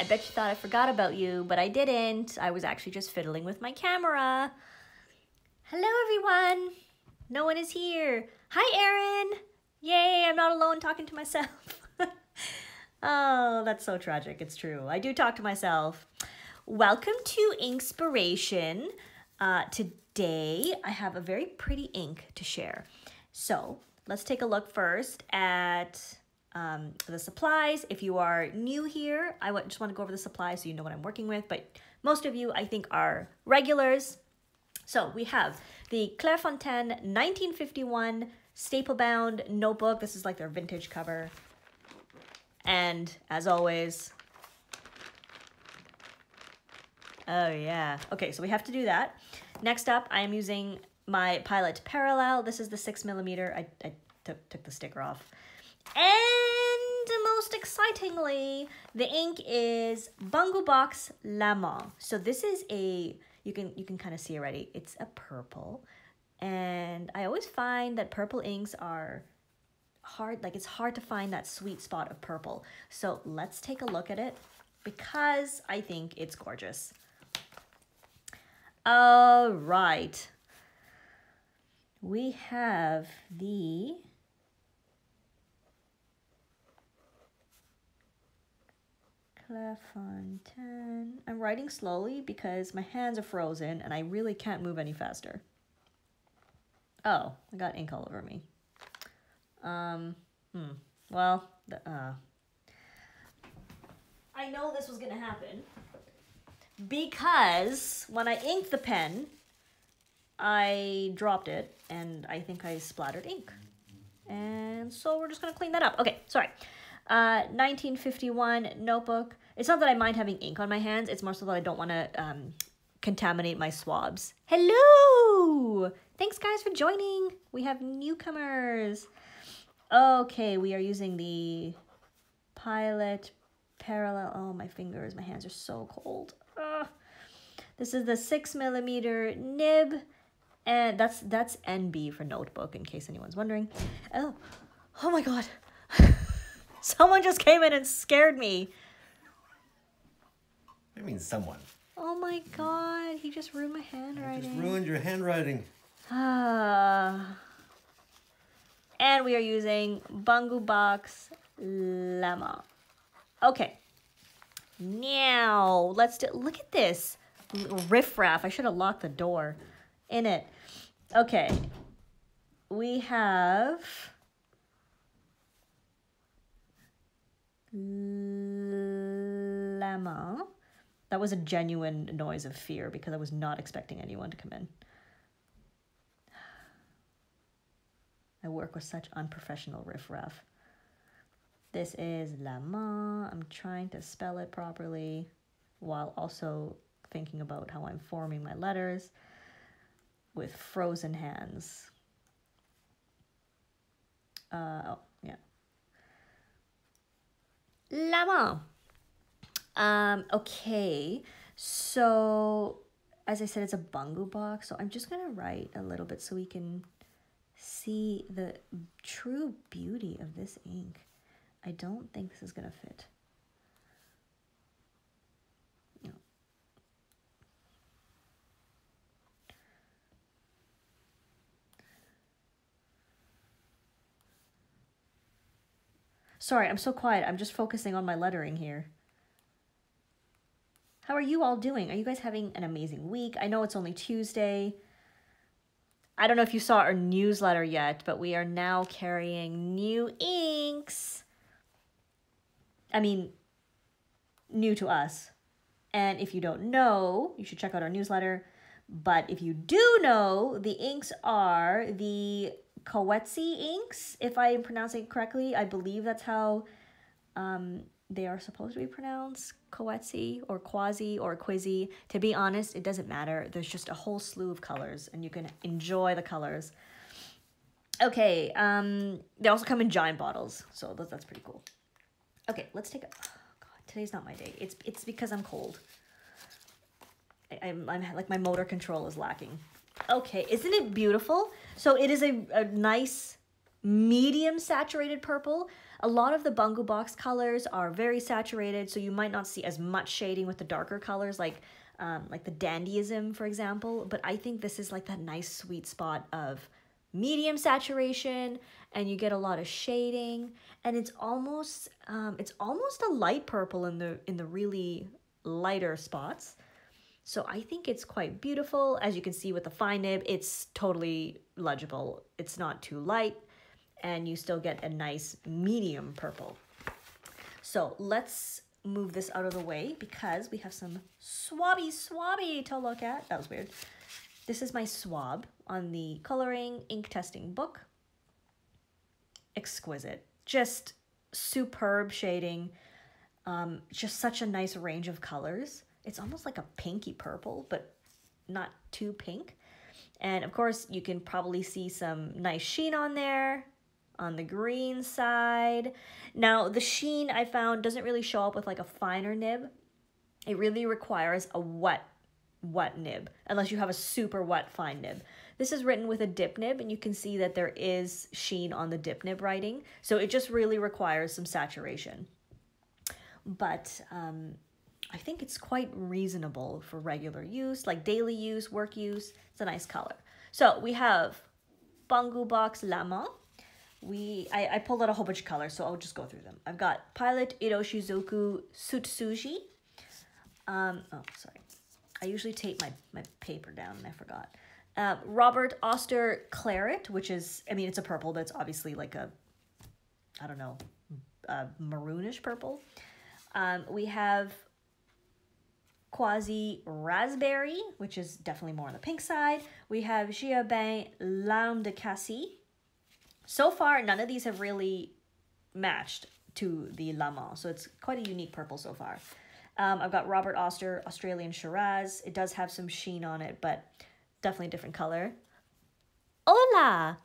bet you thought I forgot about you, but I didn't. I was actually just fiddling with my camera. Hello, everyone. No one is here. Hi, Erin. Yay, I'm not alone talking to myself. Oh, that's so tragic. It's true. I do talk to myself. Welcome to Inkspiration. Today, I have a very pretty ink to share. So let's take a look first at the supplies. If you are new here, I just want to go over the supplies so you know what I'm working with, but most of you I think are regulars. So we have the Clairefontaine 1951 staple bound notebook. This is like their vintage cover. And as always, oh yeah. Okay, so we have to do that. Next up, I am using my Pilot Parallel. This is the 6mm. I took the sticker off. And most excitingly, the ink is Bungu Box Llama. So this is you can kind of see already. It's a purple. And I always find that purple inks are hard, like it's hard to find that sweet spot of purple. So let's take a look at it because I think it's gorgeous. All right. We have the Clairefontaine. I'm writing slowly because my hands are frozen and I really can't move any faster. Oh, I got ink all over me. Well, I know this was gonna happen because when I inked the pen, I dropped it and I think I splattered ink. And so we're just gonna clean that up. Okay, sorry. 1951 notebook. It's not that I mind having ink on my hands. It's more so that I don't want to contaminate my swabs. Hello! Thanks, guys, for joining. We have newcomers. Okay, we are using the Pilot Parallel. Oh, my fingers. My hands are so cold. This is the 6mm nib. And that's NB for notebook, in case anyone's wondering. Oh my God. Someone just came in and scared me. I mean someone. Oh my God, he just ruined my handwriting. You just ruined your handwriting. And we are using Bungu Box Llama. Okay. Now, look at this. Riffraff. I should have locked the door in it. Okay. We have Llama. That was a genuine noise of fear because I was not expecting anyone to come in. I work with such unprofessional riffraff. This is Llama. I'm trying to spell it properly while also thinking about how I'm forming my letters with frozen hands. Oh, yeah. Llama. Okay, so as I said, it's a Bungu box, so I'm just gonna write a little bit so we can see the true beauty of this ink. I don't think this is gonna fit. No. Sorry, I'm so quiet. I'm just focusing on my lettering here. How are you all doing? Are you guys having an amazing week? I know it's only Tuesday. I don't know if you saw our newsletter yet, but we are now carrying new inks. I mean, new to us. And if you don't know, you should check out our newsletter. But if you do know, the inks are the Coetzi inks, if I am pronouncing it correctly. I believe that's how they are supposed to be pronounced. Coetzi or Quasi or Quizzy. To be honest, it doesn't matter. There's just a whole slew of colors and you can enjoy the colors. Okay, they also come in giant bottles, so that's pretty cool. Okay, let's take a... Oh God, today's not my day. It's because I'm cold. I'm like my motor control is lacking. Okay, isn't it beautiful? So it is a nice medium saturated purple. A lot of the Bungu box colors are very saturated, so you might not see as much shading with the darker colors, like the Dandyism, for example. But I think this is like that nice sweet spot of medium saturation, and you get a lot of shading, and it's almost a light purple in the really lighter spots. So I think it's quite beautiful. As you can see with the fine nib, it's totally legible. It's not too light, and you still get a nice medium purple. So let's move this out of the way because we have some swabby to look at. That was weird. This is my swab on the coloring ink testing book. Exquisite, just superb shading. Just such a nice range of colors. It's almost like a pinky purple, but not too pink. And of course, you can probably see some nice sheen on there on the green side. Now, the sheen I found doesn't really show up with like a finer nib. It really requires a wet nib, unless you have a super wet fine nib. This is written with a dip nib, and you can see that there is sheen on the dip nib writing. So it just really requires some saturation. But I think it's quite reasonable for regular use, like daily use, work use. It's a nice color. So we have Bungu Box Llama. I pulled out a whole bunch of colors, so I'll just go through them. I've got Pilot Iroshizuku Sutsuji. Oh, sorry. I usually tape my paper down, and I forgot. Robert Oster Claret, which is, I mean, it's a purple, but it's obviously like a, I don't know, maroonish purple. We have Quasi Raspberry, which is definitely more on the pink side. We have Giabin Laume de Cassis. So far, none of these have really matched to the Llama, so it's quite a unique purple so far. I've got Robert Oster Australian Shiraz. It does have some sheen on it, but definitely a different color. Hola!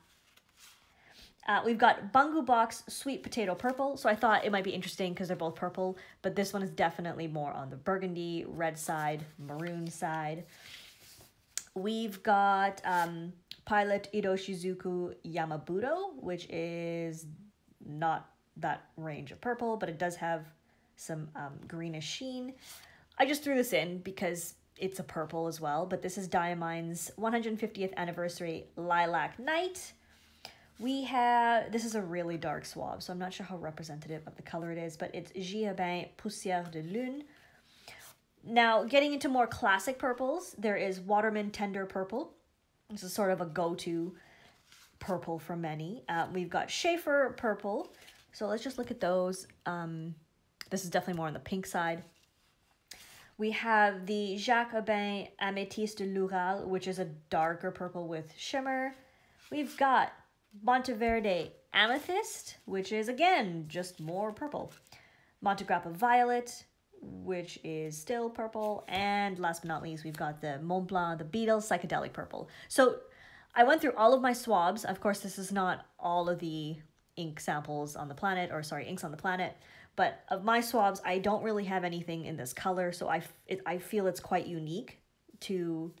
We've got Bungu Box Sweet Potato Purple. So I thought it might be interesting because they're both purple, but this one is definitely more on the burgundy, red side, maroon side. We've got Pilot Iroshizuku Yamabudo, which is not that range of purple, but it does have some greenish sheen. I just threw this in because it's a purple as well, but this is Diamine's 150th anniversary Lilac Night. This is a really dark swab, so I'm not sure how representative of the color it is, but it's Giabin Poussière de Lune. Now, getting into more classic purples, there is Waterman Tender Purple. This is sort of a go-to purple for many. We've got Schaefer Purple, so let's just look at those. This is definitely more on the pink side. We have the Jacobin Améthyste de L'Ural, which is a darker purple with shimmer. We've got Monteverde Amethyst, which is, again, just more purple. Montegrappa Violet, which is still purple. And last but not least, we've got the Mont Blanc, the Beatles Psychedelic Purple. So I went through all of my swabs. Of course, this is not all of the ink samples on the planet, or sorry, inks on the planet. But of my swabs, I don't really have anything in this color, so I feel it's quite unique to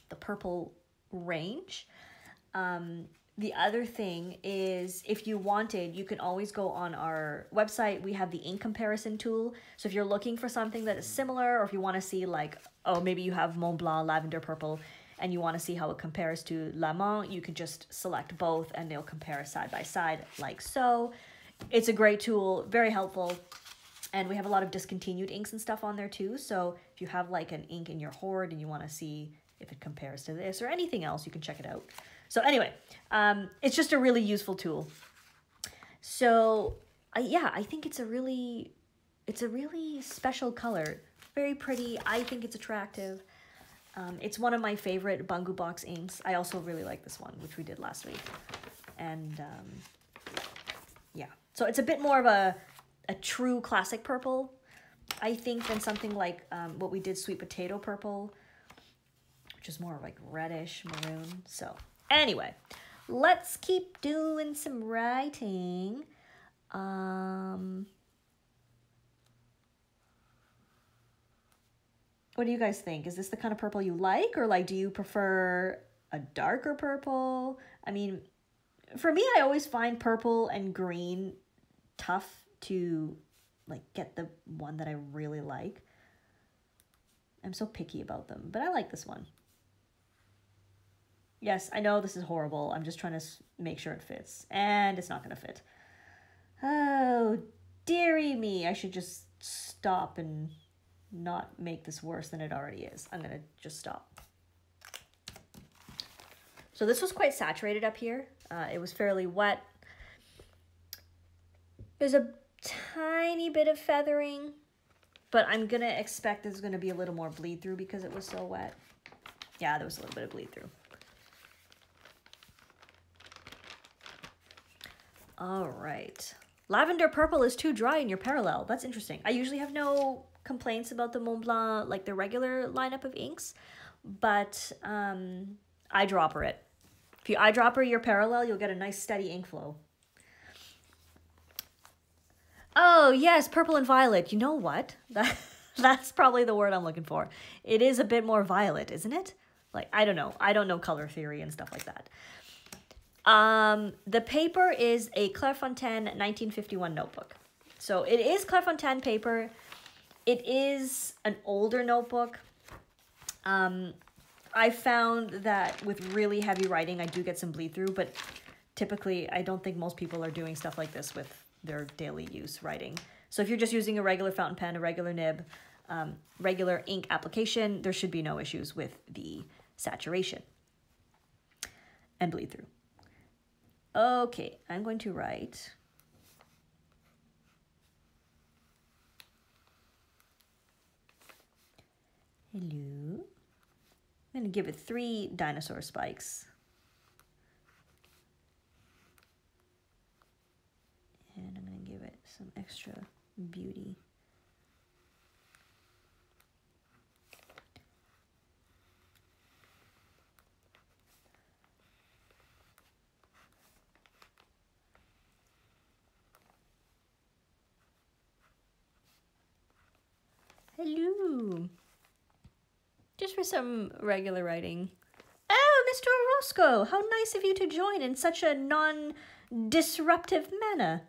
the purple range. The other thing is, if you wanted, you can always go on our website. We have the ink comparison tool. So if you're looking for something that is similar, or if you want to see like, oh, maybe you have Mont Blanc Lavender Purple and you want to see how it compares to Llama, you can just select both and they'll compare side by side like so. It's a great tool, very helpful. And we have a lot of discontinued inks and stuff on there too. So if you have like an ink in your hoard and you want to see if it compares to this or anything else, you can check it out. So anyway, it's just a really useful tool. So yeah, I think it's a really special color. Very pretty. I think it's attractive. It's one of my favorite Bungu box inks. I also really like this one, which we did last week. And yeah, so it's a bit more of a true classic purple, I think, than something like what we did, Sweet Potato Purple, which is more like reddish maroon. So anyway, let's keep doing some writing. What do you guys think? Is this the kind of purple you like, or like do you prefer a darker purple? I mean, for me, I always find purple and green tough to like get the one that I really like. I'm so picky about them, but I like this one. Yes, I know this is horrible. I'm just trying to make sure it fits, and it's not going to fit. Oh, dearie me. I should just stop and not make this worse than it already is. I'm going to just stop. So this was quite saturated up here. It was fairly wet. There's a tiny bit of feathering, but I'm going to expect there's going to be a little more bleed through because it was so wet. Yeah, there was a little bit of bleed through. All right. Lavender purple is too dry in your parallel. That's interesting. I usually have no complaints about the Mont Blanc, like the regular lineup of inks, but eyedropper it. If you eyedropper your parallel, you'll get a nice steady ink flow. Oh, yes, purple and violet. You know what? That's probably the word I'm looking for. It is a bit more violet, isn't it? Like, I don't know. I don't know color theory and stuff like that. The paper is a Clairefontaine 1951 notebook. So it is Clairefontaine paper. It is an older notebook. I found that with really heavy writing, I do get some bleed through, but typically I don't think most people are doing stuff like this with their daily use writing. So if you're just using a regular fountain pen, a regular nib, regular ink application, there should be no issues with the saturation and bleed through. Okay, I'm going to write hello. I'm going to give it 3 dinosaur spikes. And I'm going to give it some extra beauty. Hello. Just for some regular writing. Oh, Mr. Orozco, how nice of you to join in such a non-disruptive manner.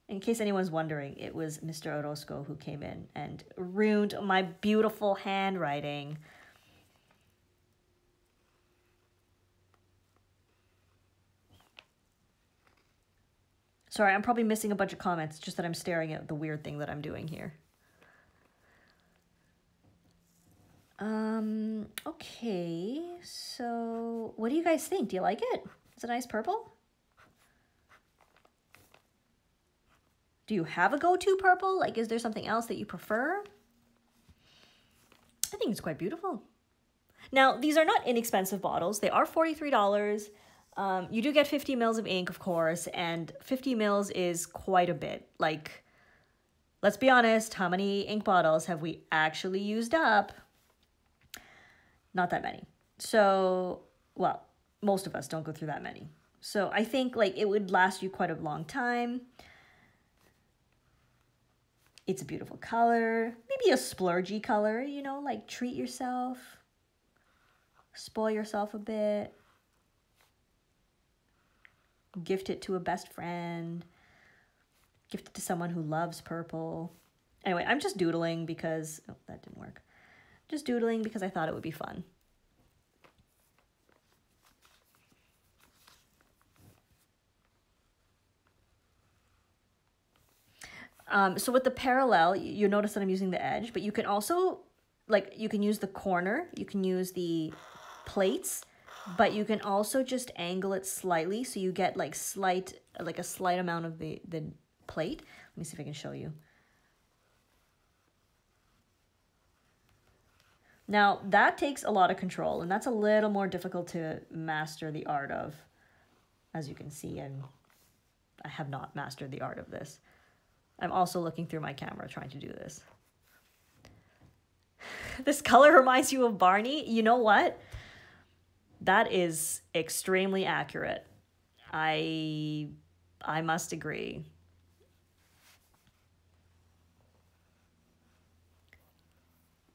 In case anyone's wondering, it was Mr. Orozco who came in and ruined my beautiful handwriting. Sorry, I'm probably missing a bunch of comments, just that I'm staring at the weird thing that I'm doing here. Okay, so what do you guys think? Do you like it? Is it a nice purple? Do you have a go-to purple? Like, is there something else that you prefer? I think it's quite beautiful. Now, these are not inexpensive bottles. They are $43. You do get 50 mils of ink, of course, and 50 mils is quite a bit. Like, let's be honest, how many ink bottles have we actually used up? Not that many. So, well, most of us don't go through that many. So I think like it would last you quite a long time. It's a beautiful color, maybe a splurgy color, you know, like treat yourself, spoil yourself a bit, gift it to a best friend, gift it to someone who loves purple. Anyway, I'm just doodling because, oh, that didn't work. Just doodling because I thought it would be fun. So with the parallel, you notice that I'm using the edge, but you can also, like, you can use the corner, you can use the plates, but you can also just angle it slightly so you get like a slight amount of the plate. Let me see if I can show you. Now that takes a lot of control, and that's a little more difficult to master the art of. As you can see, I have not mastered the art of this. I'm also looking through my camera trying to do this. This color reminds you of Barney. You know what? That is extremely accurate. I must agree.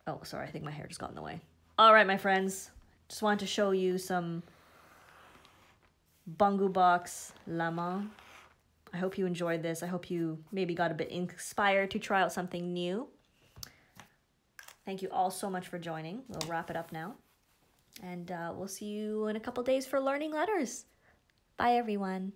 Oh, sorry, I think my hair just got in the way. All right, my friends. Just wanted to show you some Bungu box, Llama. I hope you enjoyed this. I hope you maybe got a bit inspired to try out something new. Thank you all so much for joining. We'll wrap it up now. And we'll see you in a couple days for learning letters. Bye, everyone.